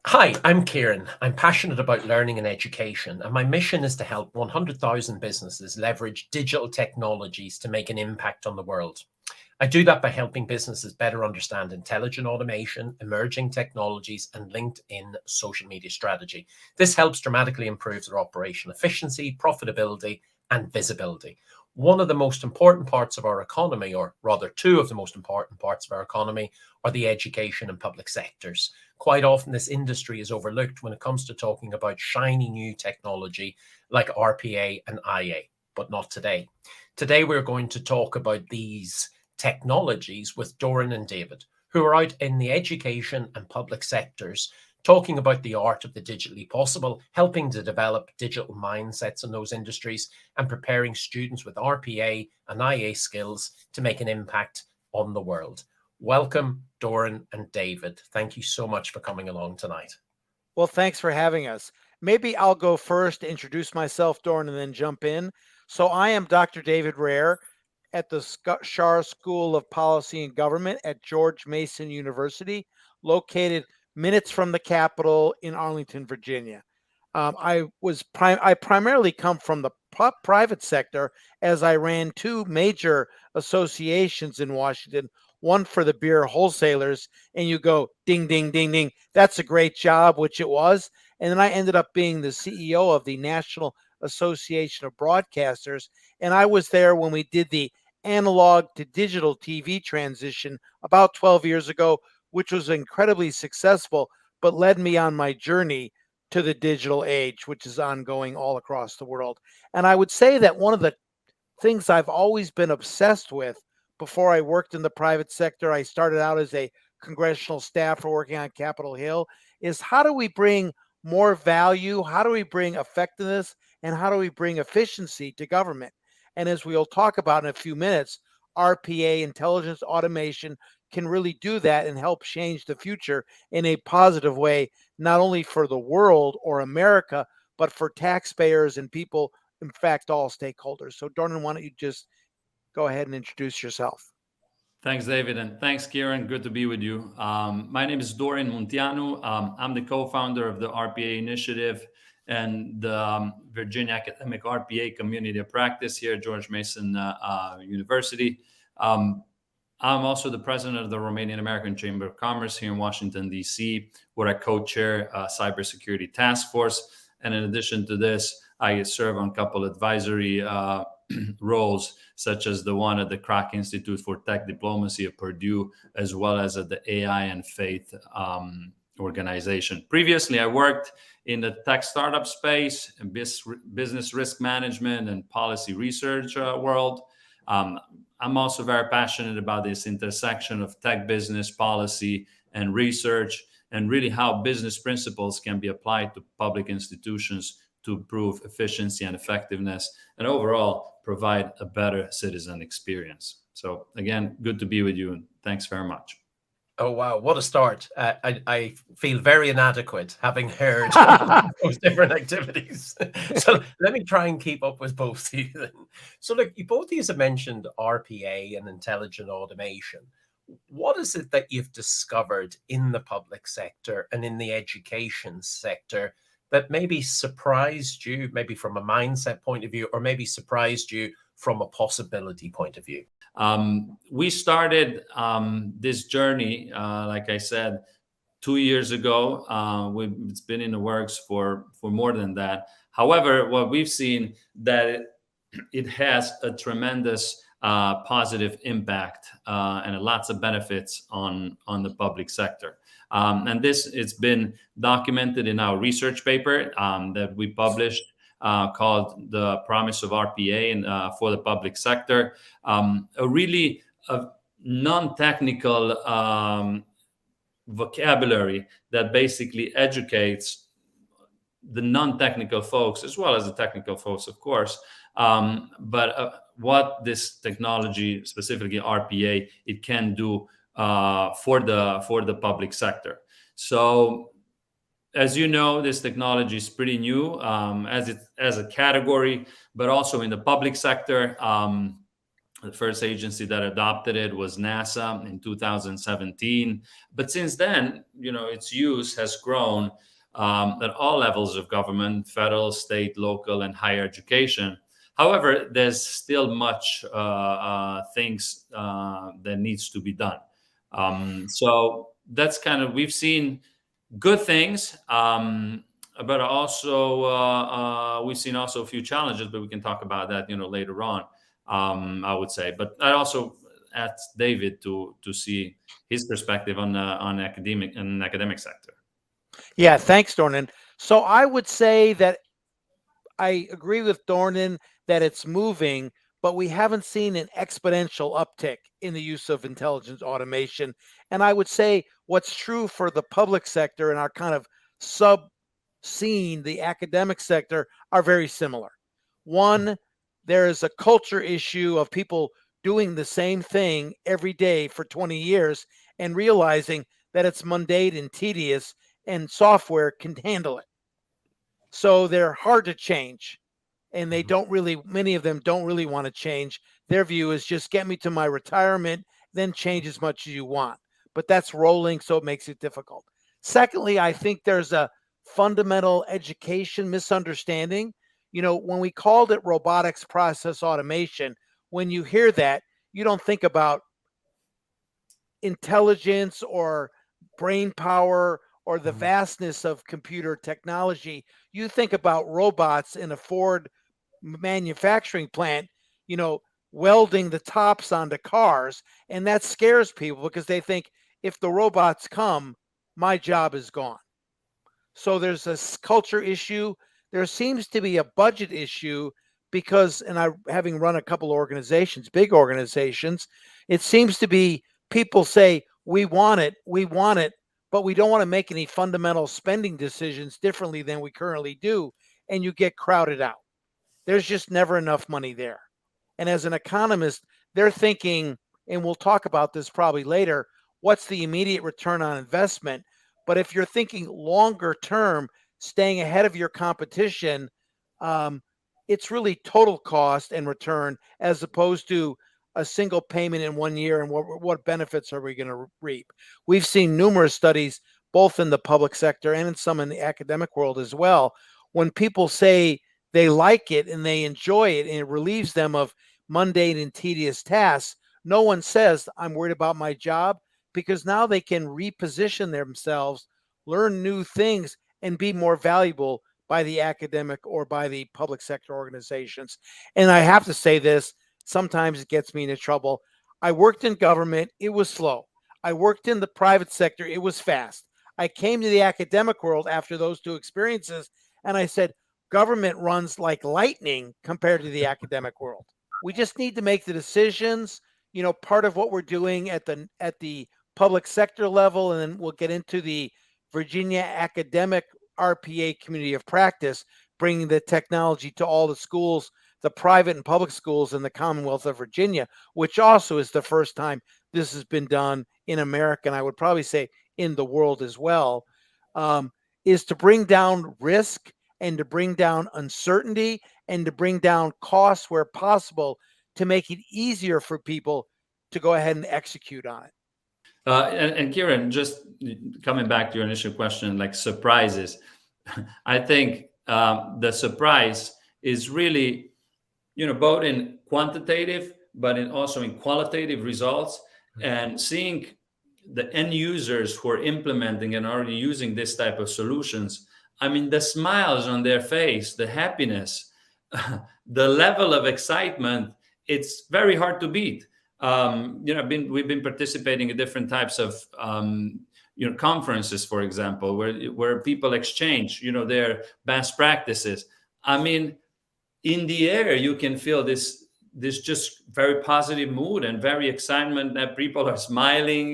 Hi, I'm Kieran. I'm passionate about learning and education, and my mission is to help 100,000 businesses leverage digital technologies to make an impact on the world. I do that by helping businesses better understand intelligent automation, emerging technologies, and LinkedIn social media strategy. This helps dramatically improve their operational efficiency, profitability, and visibility. One of the most important parts of our economy, or rather, two of the most important parts of our economy, are the education and public sectors. Quite often, this industry is overlooked when it comes to talking about shiny new technology like RPA and IA, but not today. Today, we're going to talk about these technologies with Dorin and David, who are out in the education and public sectors talking about the art of the digitally possible, helping to develop digital mindsets in those industries, and preparing students with RPA and IA skills to make an impact on the world. Welcome, Dorin and David. Thank you so much for coming along tonight. Well, thanks for having us. Maybe I'll go first, introduce myself, Dorin, and then jump in. So I am Dr. David Rehr at the Schar School of Policy and Government at George Mason University, located minutes from the Capitol in Arlington, Virginia. I primarily come from the private sector as I ran two major associations in Washington. One for the beer wholesalers, and you go ding, ding, ding, ding. That's a great job, which it was. And then I ended up being the CEO of the National Association of Broadcasters, and I was there when we did the analog to digital TV transition about 12 years ago, which was incredibly successful, but led me on my journey to the digital age, which is ongoing all across the world. And I would say that one of the things I've always been obsessed with before I worked in the private sector, I started out as a congressional staffer working on Capitol Hill, is how do we bring more value? How do we bring effectiveness? And how do we bring efficiency to government? And as we'll talk about in a few minutes, RPA, intelligence automation, can really do that and help change the future in a positive way, not only for the world or America, but for taxpayers and people, in fact, all stakeholders. So, Dornan, why don't you just go ahead and introduce yourself? Thanks, David, and thanks, Kieran. Good to be with you. My name is Dorin Munteanu. I'm the co-founder of the RPA initiative and the Virginia Academic RPA Community of Practice here at George Mason University. I'm also the president of the Romanian American Chamber of Commerce here in Washington, D.C., where I co-chair a cybersecurity task force. And in addition to this, I serve on a couple advisory roles, such as the one at the Kroc Institute for Tech Diplomacy at Purdue, as well as at the AI and Faith organization. Previously, I worked in the tech startup space, and business risk management and policy research world. I'm also very passionate about this intersection of tech business, policy, and research, and really how business principles can be applied to public institutions to improve efficiency and effectiveness, and overall provide a better citizen experience. So again, good to be with you, and thanks very much. Oh, wow. What a start. I feel very inadequate having heard those different activities. So let me try and keep up with both of you then. So look, you both of you have mentioned RPA and intelligent automation. What is it that you've discovered in the public sector and in the education sector that maybe surprised you, maybe from a mindset point of view, or maybe surprised you from a possibility point of view? We started this journey, like I said, 2 years ago. It's been in the works for more than that. However, what we've seen that it has a tremendous positive impact and lots of benefits on the public sector. And it's been documented in our research paper that we published called The Promise of RPA and for the Public Sector. A really non-technical vocabulary that basically educates the non-technical folks as well as the technical folks, of course, but what this technology, specifically RPA, it can do for the public sector. So, as you know, this technology is pretty new as a category, but also in the public sector. The first agency that adopted it was NASA in 2017. But since then, its use has grown at all levels of government, federal, state, local, and higher education. However, there's still much things that needs to be done. So that's we've seen good things, but also we've seen also a few challenges, but we can talk about that later on. I would say, but I also asked David to see his perspective on academic sector. Yeah, thanks, Dorin. So I would say that I agree with Dorin that it's moving, but we haven't seen an exponential uptick in the use of intelligent automation. And I would say what's true for the public sector and our kind of sub scene, the academic sector, are very similar. One, there is a culture issue of people doing the same thing every day for 20 years and realizing that it's mundane and tedious and software can handle it. So they're hard to change. And they don't really, many of them don't really want to change. Their view is just get me to my retirement, then change as much as you want. But that's rolling, so it makes it difficult. Secondly, I think there's a fundamental education misunderstanding. When we called it robotics process automation, when you hear that, you don't think about intelligence or brain power or the vastness of computer technology. You think about robots in a Ford manufacturing plant, welding the tops onto cars. And that scares people because they think if the robots come, my job is gone. So there's a culture issue. There seems to be a budget issue because, and I, having run a couple of organizations, big organizations, it seems to be people say, we want it, but we don't want to make any fundamental spending decisions differently than we currently do. And you get crowded out. There's just never enough money there. And as an economist, they're thinking, and we'll talk about this probably later, what's the immediate return on investment? But if you're thinking longer term, staying ahead of your competition, it's really total cost and return as opposed to a single payment in 1 year and what benefits are we going to reap. We've seen numerous studies, both in the public sector and in some in the academic world as well. When people say they like it and they enjoy it and it relieves them of mundane and tedious tasks, no one says, I'm worried about my job, because now they can reposition themselves, learn new things, and be more valuable by the academic or by the public sector organizations. And I have to say this, sometimes it gets me into trouble. I worked in government, it was slow. I worked in the private sector, it was fast. I came to the academic world after those two experiences, and I said, government runs like lightning compared to the academic world. We just need to make the decisions. Part of what we're doing at the public sector level, and then we'll get into the Virginia academic RPA community of practice, bringing the technology to all the schools, the private and public schools in the Commonwealth of Virginia, which also is the first time this has been done in America, and I would probably say in the world as well, is to bring down risk and to bring down uncertainty and to bring down costs where possible to make it easier for people to go ahead and execute on it. And Kieran, just coming back to your initial question, like surprises, I think the surprise is really, both in quantitative, but also in qualitative results, and seeing the end users who are implementing and already using this type of solutions. I mean, the smiles on their face, the happiness, the level of excitement, it's very hard to beat. We've been participating in different types of conferences, for example, where people exchange their best practices. I mean, in the air you can feel this just very positive mood and very excitement that people are smiling.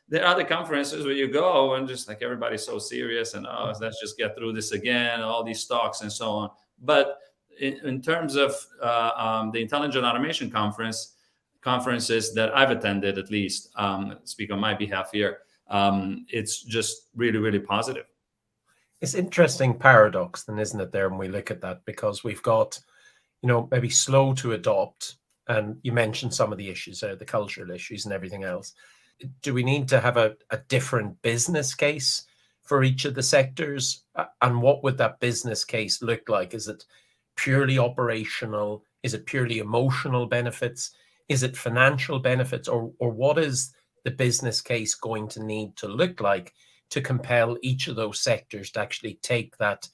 There are other conferences where you go and just like everybody's so serious and let's just get through this again, all these talks and so on. But in terms of the Intelligent Automation conferences that I've attended, at least, speak on my behalf here, it's just really, really positive. It's interesting paradox then, isn't it, there, when we look at that, because we've got, maybe slow to adopt And you mentioned some of the issues, the cultural issues and everything else. Do we need to have a different business case for each of the sectors? And what would that business case look like? Is it purely operational? Is it purely emotional benefits? Is it financial benefits? Or what is the business case going to need to look like to compel each of those sectors to actually take that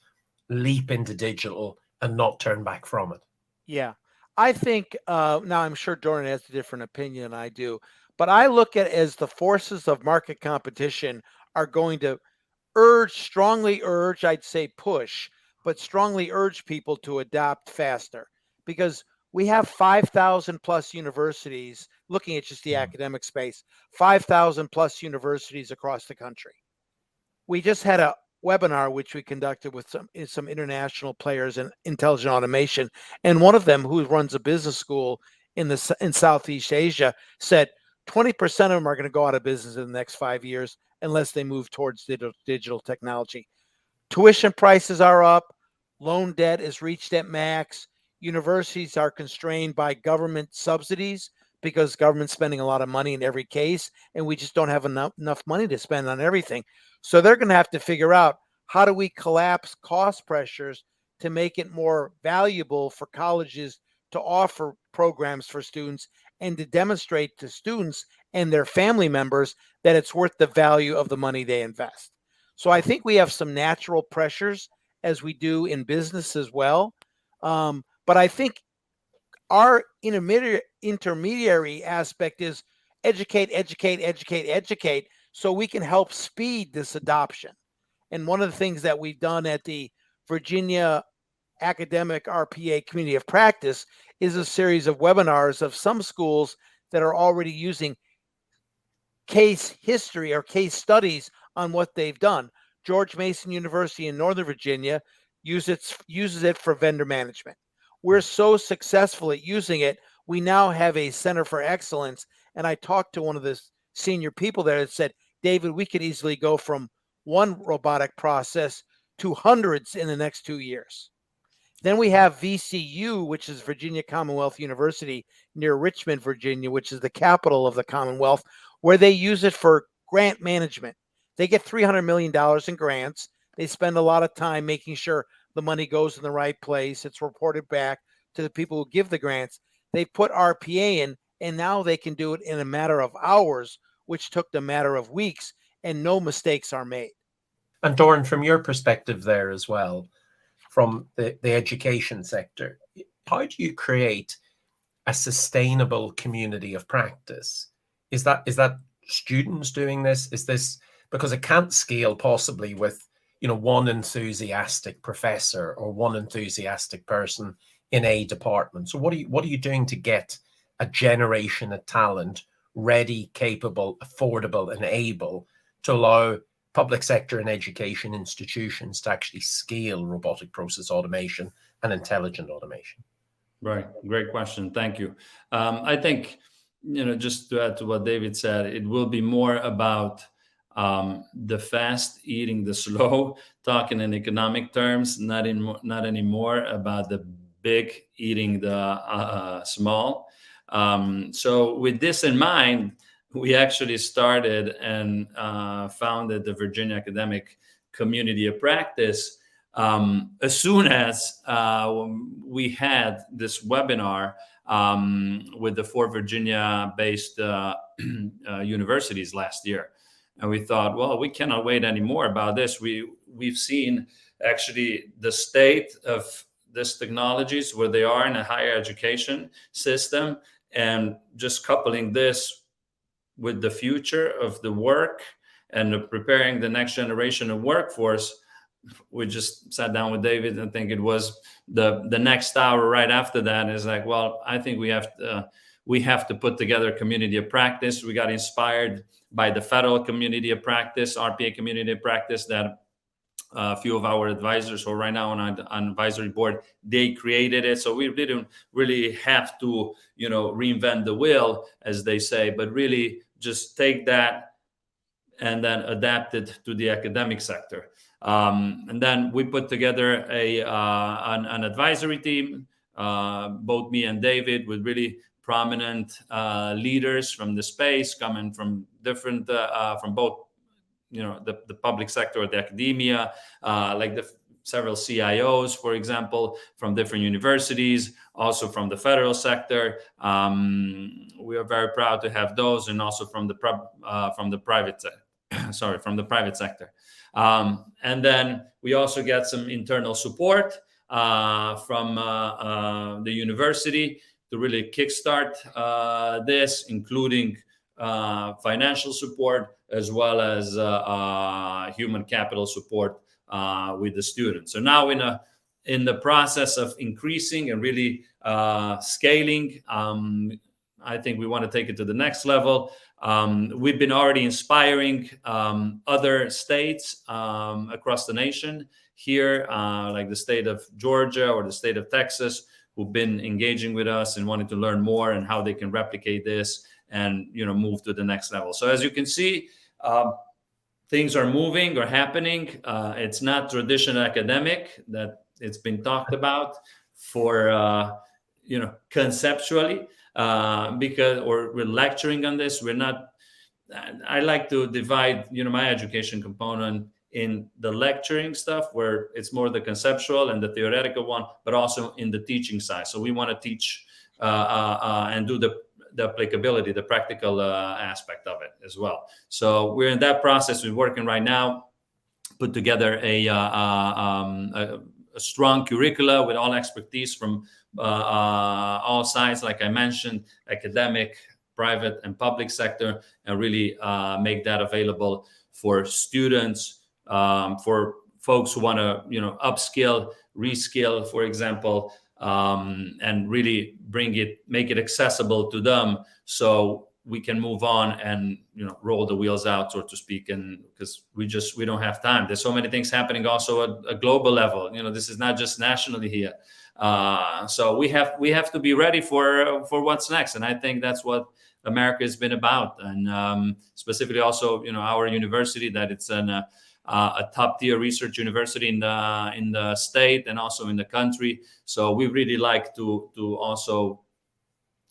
leap into digital and not turn back from it? Yeah. I think now I'm sure Doran has a different opinion than I do, but I look at it as the forces of market competition are going to strongly urge, I'd say push, but strongly urge people to adopt faster because we have 5,000 plus universities looking at just the academic space, 5,000 plus universities across the country. We just had a webinar which we conducted with some international players in intelligent automation, and one of them who runs a business school in Southeast Asia said 20% of them are going to go out of business in the next 5 years unless they move towards digital technology. Tuition prices are up, loan debt is reached at max, universities are constrained by government subsidies because government's spending a lot of money in every case, and we just don't have enough money to spend on everything. So they're going to have to figure out, how do we collapse cost pressures to make it more valuable for colleges to offer programs for students and to demonstrate to students and their family members that it's worth the value of the money they invest. So I think we have some natural pressures as we do in business as well. But I think our intermediary aspect is educate, educate, educate, educate, so we can help speed this adoption. And one of the things that we've done at the Virginia Academic RPA Community of Practice is a series of webinars of some schools that are already using case history or case studies on what they've done. George Mason University in Northern Virginia uses it for vendor management. We're so successful at using it, we now have a center for excellence. And I talked to one of the senior people there that said, David, we could easily go from one robotic process to hundreds in the next 2 years. Then we have VCU, which is Virginia Commonwealth University near Richmond, Virginia, which is the capital of the Commonwealth, where they use it for grant management. They get $300 million in grants. They spend a lot of time making sure the money goes in the right place. It's reported back to the people who give the grants. They put RPA in, and now they can do it in a matter of hours, which took them a matter of weeks, and no mistakes are made. And Dorin, from your perspective there as well, from the education sector, how do you create a sustainable community of practice? Is that students doing this? Is this because it can't scale possibly with one enthusiastic professor or one enthusiastic person in a department? So what are you doing to get a generation of talent ready, capable, affordable, and able to allow public sector and education institutions to actually scale robotic process automation and intelligent automation? Right. Great question. Thank you. I think, just to add to what David said, it will be more about the fast eating the slow, talking in economic terms, not anymore about the big eating the small. So with this in mind, we actually started and founded the Virginia Academic Community of Practice as soon as we had this webinar with the 4 Virginia-based universities last year. And we thought, well, we cannot wait anymore about this. We've seen actually the state of these technologies, where they are in a higher education system, and just coupling this with the future of the work and preparing the next generation of workforce. We just sat down with David, and I think it was the next hour right after that is like, well, I think we have to put together a community of practice. We got inspired by the federal community of practice, RPA community of practice, that a few of our advisors who are right now on advisory board, they created it. So we didn't really have to, reinvent the wheel, as they say, but really just take that and then adapt it to the academic sector. And then we put together an advisory team, both me and David, with really prominent leaders from the space, coming from different, from both, the public sector or the academia, like the several CIOs, for example, from different universities, also from the federal sector. We are very proud to have those, and also from the private sector. And then we also get some internal support from the university to really kickstart this, including financial support as well as human capital support with the students. So now in the process of increasing and really scaling, I think we want to take it to the next level. We've been already inspiring other states across the nation here, like the state of Georgia or the state of Texas, who've been engaging with us and wanting to learn more and how they can replicate this and move to the next level. So as you can see, things are moving or happening. It's not traditional academic that it's been talked about for conceptually, because we're lecturing on this. We're not. I like to divide my education component in the lecturing stuff, where it's more the conceptual and the theoretical one, but also in the teaching side. So we want to teach and do the applicability, the practical aspect of it as well. So we're in that process. We're working right now, put together a strong curricula with all expertise from all sides, like I mentioned, academic, private, and public sector, and really make that available for students, for folks who want to, upskill, reskill, for example, and really make it accessible to them, so we can move on and roll the wheels out, so to speak. And because we don't have time. There's so many things happening also at a global level. This is not just nationally here. So we have to be ready for what's next. And I think that's what America has been about. And specifically also, our university, that it's a top tier research university in the state and also in the country. So we really like to also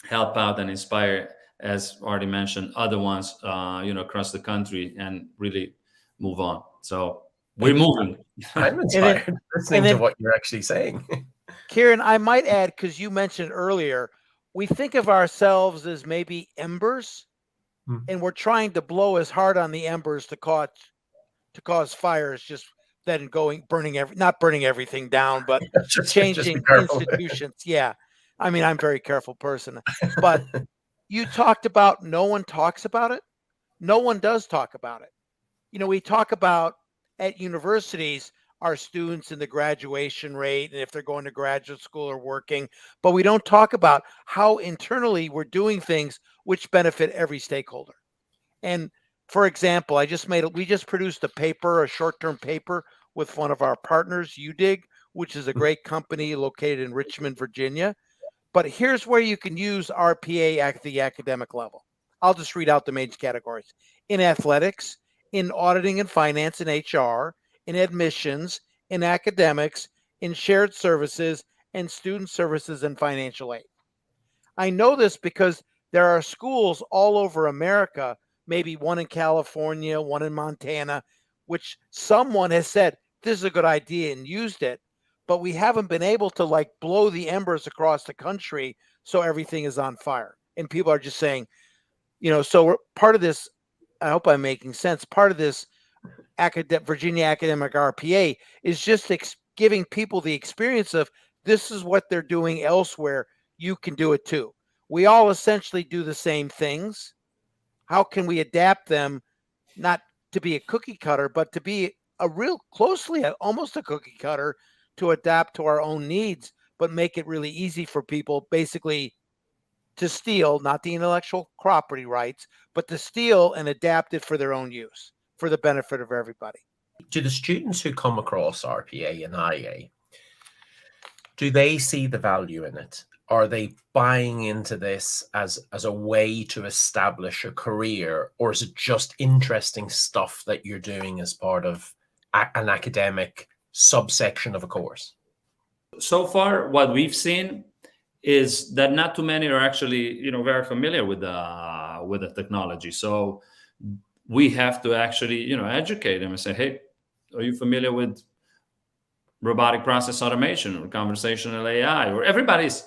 help out and inspire, as already mentioned, other ones, across the country, and really move on. So we're moving. I'm inspired listening to what you're actually saying. Kieran, I might add, because you mentioned earlier, we think of ourselves as maybe embers, and we're trying to blow as hard on the embers to cause fires, just then not burning everything down, but changing institutions. Yeah. I mean, I'm a very careful person, but you talked about no one talks about it. No one does talk about it. We talk about at universities, our students and the graduation rate, and if they're going to graduate school or working, but we don't talk about how internally we're doing things which benefit every stakeholder. And for example, we just produced a short-term paper with one of our partners, UDIG, which is a great company located in Richmond, Virginia. But here's where you can use RPA at the academic level. I'll just read out the main categories: in athletics, in auditing and finance and HR, in admissions, in academics, in shared services, and student services and financial aid. I know this because there are schools all over America, maybe one in California, one in Montana, which someone has said, this is a good idea, and used it, but we haven't been able to blow the embers across the country so everything is on fire. And people are just saying, so we're part of this. I hope I'm making sense. Part of this Virginia Academic RPA is just giving people the experience of, this is what they're doing elsewhere. You can do it too. We all essentially do the same things. How can we adapt them, not to be a cookie cutter, but to be almost a cookie cutter, to adapt to our own needs, but make it really easy for people basically to steal, not the intellectual property rights, but to steal and adapt it for their own use, for the benefit of everybody. Do the students who come across RPA and IA, do they see the value in it? Are they buying into this as a way to establish a career, or is it just interesting stuff that you're doing as part of an academic subsection of a course? So far, what we've seen is that not too many are actually, very familiar with the technology. So we have to actually, educate them and say, hey, are you familiar with robotic process automation or conversational AI? Or everybody's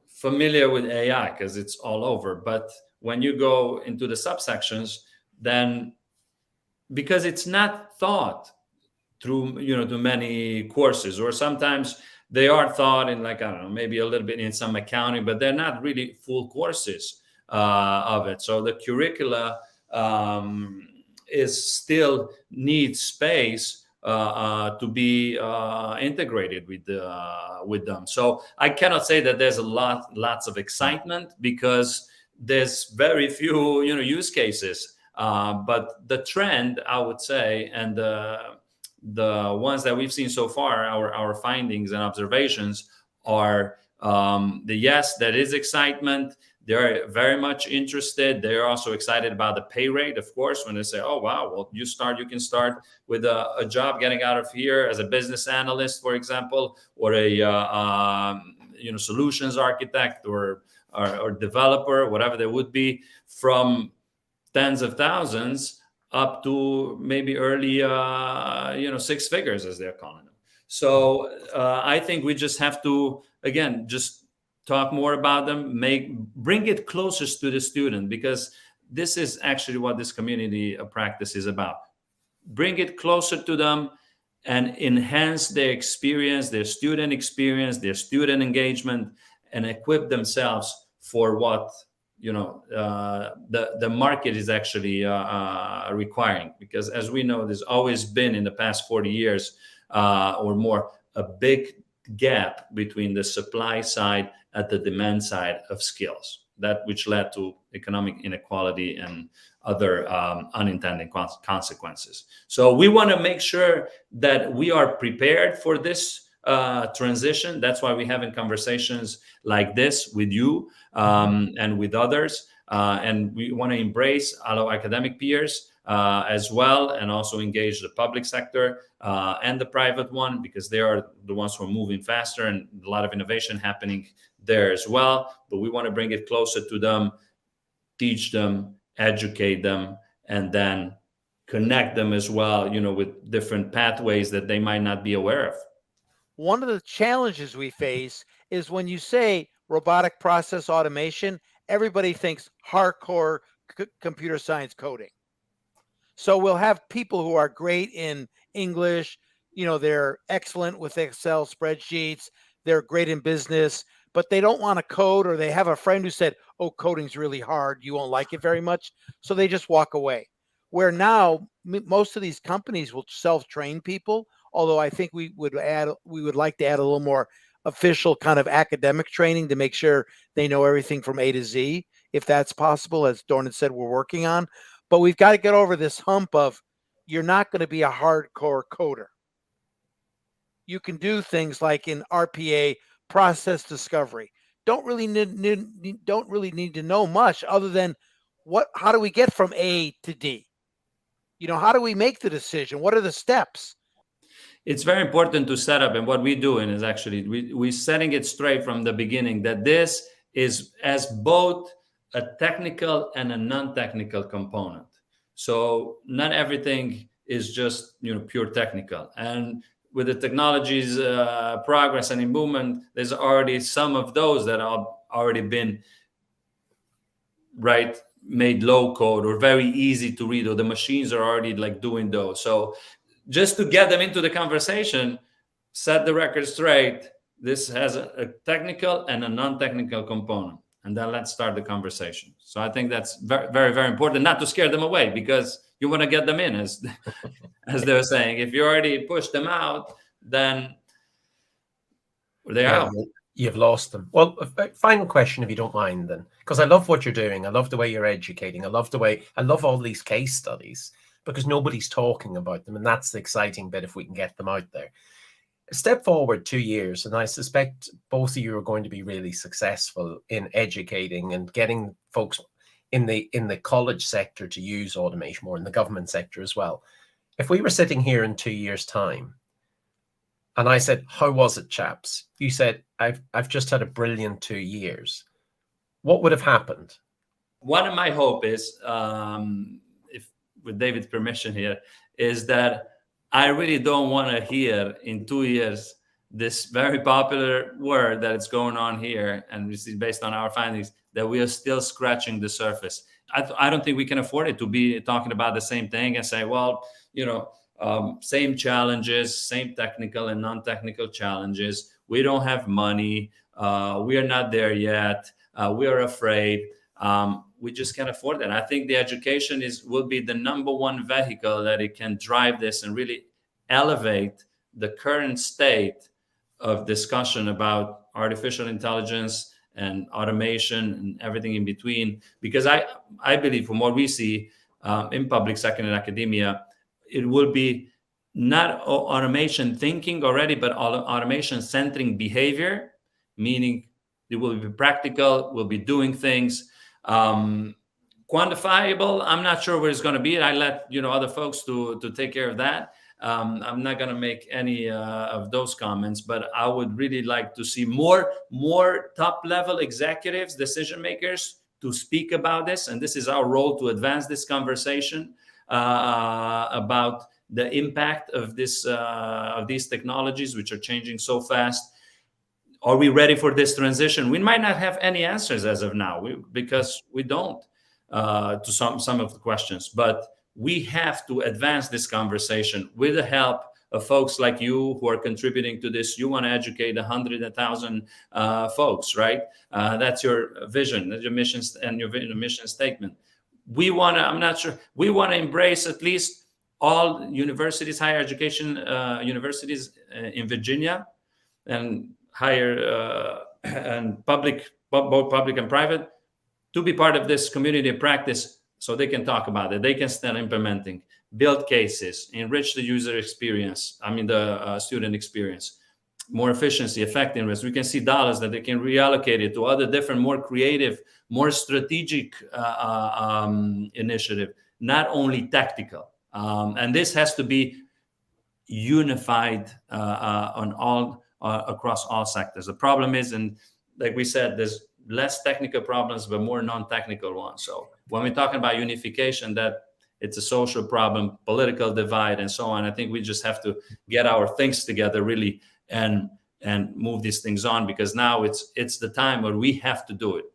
familiar with AI because it's all over. But when you go into the subsections, then because it's not taught through to many courses, or sometimes they are taught in, like, I don't know, maybe a little bit in some accounting, but they're not really full courses of it. So the curricula is still needs space to be integrated with them. So I cannot say that there's lots of excitement, because there's very few use cases. But the trend, I would say, and the ones that we've seen so far, our findings and observations are yes, there is excitement. They're very much interested. They're also excited about the pay rate, of course, when they say, oh, wow, well, you can start with a job getting out of here as a business analyst, for example, or a solutions architect or developer, whatever there would be, from tens of thousands up to maybe early, six figures, as they're calling them. So I think we just have to, again, just talk more about them, bring it closest to the student, because this is actually what this community of practice is about. Bring it closer to them and enhance their experience, their student engagement, and equip themselves for what the market is actually requiring. Because as we know, there's always been, in the past 40 years or more, a big gap between the supply side and the demand side of skills, that which led to economic inequality and other unintended consequences. So we want to make sure that we are prepared for this transition. That's why we're having conversations like this with you and with others. And we want to embrace our academic peers as well, and also engage the public sector and the private one, because they are the ones who are moving faster, and a lot of innovation happening there as well. But we want to bring it closer to them, teach them, educate them, and then connect them as well, with different pathways that they might not be aware of. One of the challenges we face is when you say robotic process automation, everybody thinks hardcore computer science coding. So we'll have people who are great in English, they're excellent with Excel spreadsheets, they're great in business, but they don't want to code, or they have a friend who said, oh, coding's really hard, you won't like it very much. So they just walk away. Where now most of these companies will self-train people, although I think we would like to add a little more official kind of academic training to make sure they know everything from A to Z, if that's possible, as Dorin said, we're working on. But we've got to get over this hump of, you're not going to be a hardcore coder. You can do things like in RPA, process discovery. Don't really need to know much other than how do we get from A to D? How do we make the decision? What are the steps? It's very important to set up, and what we're doing is actually we're setting it straight from the beginning, that this is as both a technical and a non-technical component. So not everything is just pure technical. And with the technology's progress and movement, there's already some of those that have already been made low code or very easy to read, or the machines are already doing those. So just to get them into the conversation, set the record straight. This has a technical and a non-technical component, and then let's start the conversation. So I think that's very, very, very important, not to scare them away, because you want to get them in, as they were saying. If you already push them out, then they're out. You've lost them. Well, final question, if you don't mind, then, because I love what you're doing. I love the way you're educating. I love all these case studies, because nobody's talking about them, and that's the exciting bit, if we can get them out there. Step forward 2 years, and I suspect both of you are going to be really successful in educating and getting folks in the college sector to use automation more, in the government sector as well. If we were sitting here in 2 years' time, And I said, how was it, chaps? You said, I've just had a brilliant 2 years. What would have happened? One of my hope is, if with David's permission here, is that I really don't want to hear in 2 years this very popular word that is going on here, and this is based on our findings, that we are still scratching the surface. I don't think we can afford it to be talking about the same thing and say, well, same challenges, same technical and non-technical challenges. We don't have money. We are not there yet. We are afraid. We just can't afford that. I think the education will be the number one vehicle that it can drive this and really elevate the current state of discussion about artificial intelligence and automation and everything in between. Because I believe, from what we see in public sector and academia, it will be not automation thinking already, but automation centering behavior, meaning it will be practical, we'll be doing things. Quantifiable, I'm not sure where it's going to be. I let other folks to take care of that. I'm not going to make any of those comments, but I would really like to see more top level executives, decision makers, to speak about this. And this is our role, to advance this conversation about the impact of these technologies, which are changing so fast. Are we ready for this transition? We might not have any answers as of now, because we don't to some of the questions. But we have to advance this conversation with the help of folks like you who are contributing to this. You want to educate 100, 1,000 folks, right? That's your vision, that's your mission, and your mission statement. We want to embrace at least all universities, higher education universities in Virginia, and higher and public, both public and private, to be part of this community of practice, so they can talk about it. They can start implementing, build cases, enrich the user experience. The student experience, more efficiency, effectiveness. We can see dollars that they can reallocate it to other different, more creative, more strategic initiative, not only tactical. And this has to be unified on all across all sectors. The problem is, and like we said, there's less technical problems, but more non-technical ones. So when we're talking about unification, that it's a social problem, political divide, and so on. I think we just have to get our things together really and move these things on, because now it's the time where we have to do it.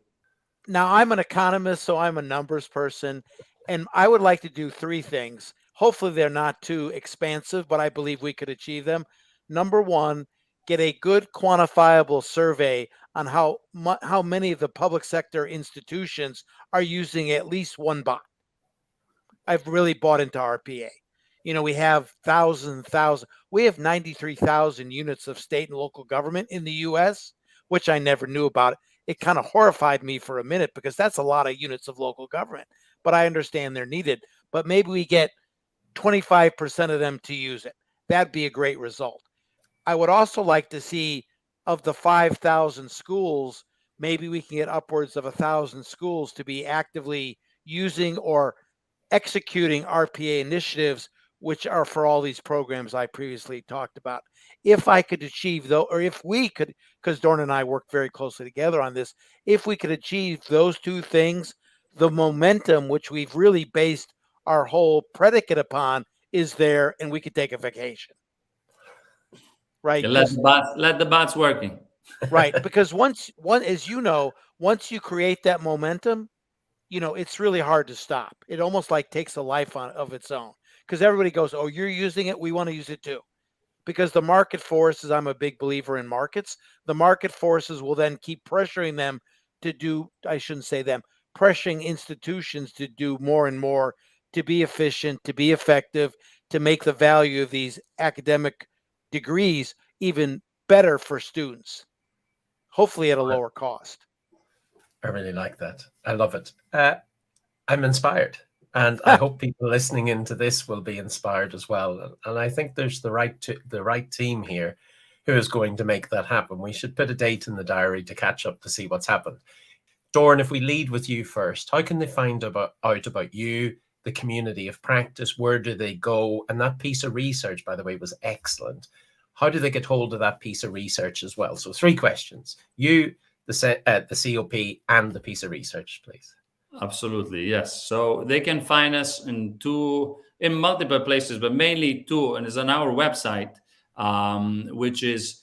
Now, I'm an economist, so I'm a numbers person, and I would like to do 3 things. Hopefully they're not too expansive, but I believe we could achieve them. Number 1, get a good quantifiable survey on how many of the public sector institutions are using at least one bot. I've really bought into RPA. We have we have 93,000 units of state and local government in the US, which I never knew about. It kind of horrified me for a minute, because that's a lot of units of local government, but I understand they're needed. But maybe we get 25% of them to use it. That'd be a great result. I would also like to see, of the 5,000 schools, maybe we can get upwards of 1,000 schools to be actively using or executing RPA initiatives, which are for all these programs I previously talked about. If I could achieve though, or if we could, because Dorin and I work very closely together on this, if we could achieve those 2 things, the momentum which we've really based our whole predicate upon is there, and we could take a vacation. Right. Let the bots working. Right. Because once you create that momentum, it's really hard to stop. It almost like takes a life of its own, because everybody goes, oh, you're using it, we want to use it too. Because the market forces, I'm a big believer in markets, the market forces will then keep pressuring them to do, I shouldn't say them, pressuring institutions to do more and more, to be efficient, to be effective, to make the value of these academic degrees even better for students, hopefully at a lower cost. I really like that. I love it. I'm inspired, and I hope people listening into this will be inspired as well. And I think there's the right team here who is going to make that happen. We should put a date in the diary to catch up to see what's happened. Dorin, if we lead with you first, how can they find out about you, the community of practice? Where do they go? And that piece of research, by the way, was excellent. how do they get hold of that piece of research as well? So 3 questions. You, the COP, and the piece of research, please. Absolutely, yes. So they can find us in multiple places, but mainly 2, and it's on our website, which is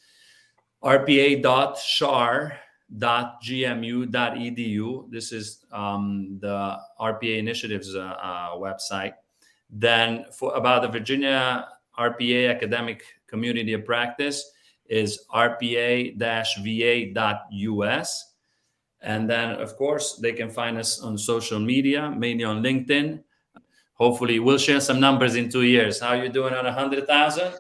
rpa.shar.gmu.edu. This is the RPA Initiative's website. Then about the Virginia RPA Academic Community of Practice is rpa-va.us. And then, of course, they can find us on social media, mainly on LinkedIn. Hopefully, we'll share some numbers in 2 years. How are you doing on 100,000?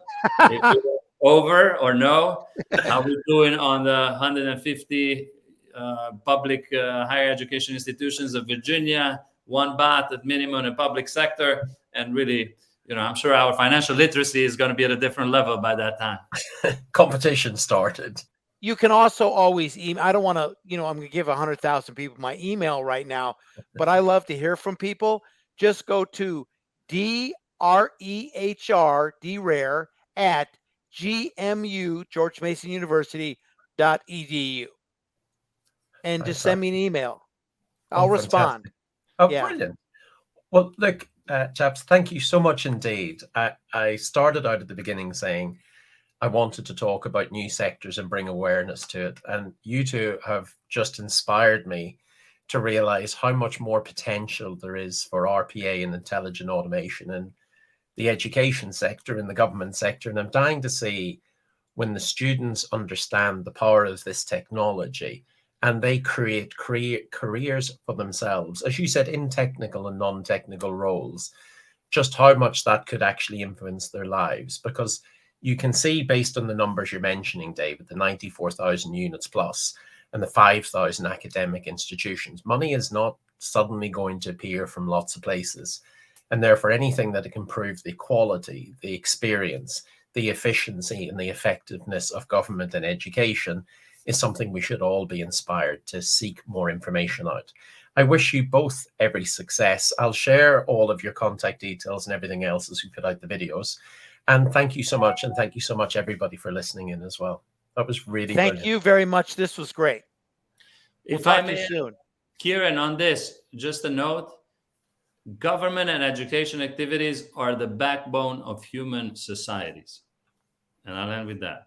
Over or no? How are we doing on the 150 public higher education institutions of Virginia? 1 baht at minimum in public sector. And really, I'm sure our financial literacy is going to be at a different level by that time. Competition started. You can also always email. I don't want to, I'm going to give 100,000 people my email right now, but I love to hear from people. Just go to Rehr at GMU, George Mason University.edu. And just send me an email. I'll respond. Oh, yeah. Brilliant. Well, look, chaps, thank you so much indeed. I started out at the beginning saying I wanted to talk about new sectors and bring awareness to it. And you two have just inspired me to realize how much more potential there is for RPA and intelligent automation in the education sector, in the government sector. And I'm dying to see when the students understand the power of this technology and they create careers for themselves, as you said, in technical and non-technical roles, just how much that could actually influence their lives. Because you can see, based on the numbers you're mentioning, David, the 94,000 units plus and the 5,000 academic institutions, money is not suddenly going to appear from lots of places. And therefore, anything that can improve the quality, the experience, the efficiency and the effectiveness of government and education is something we should all be inspired to seek more information out. I wish you both every success. I'll share all of your contact details and everything else as we put out the videos. And thank you so much. And thank you so much, everybody, for listening in as well. That was really brilliant. Thank you very much. This was great. If I may, soon. Kieran, on this, just a note, government and education activities are the backbone of human societies. And I'll end with that.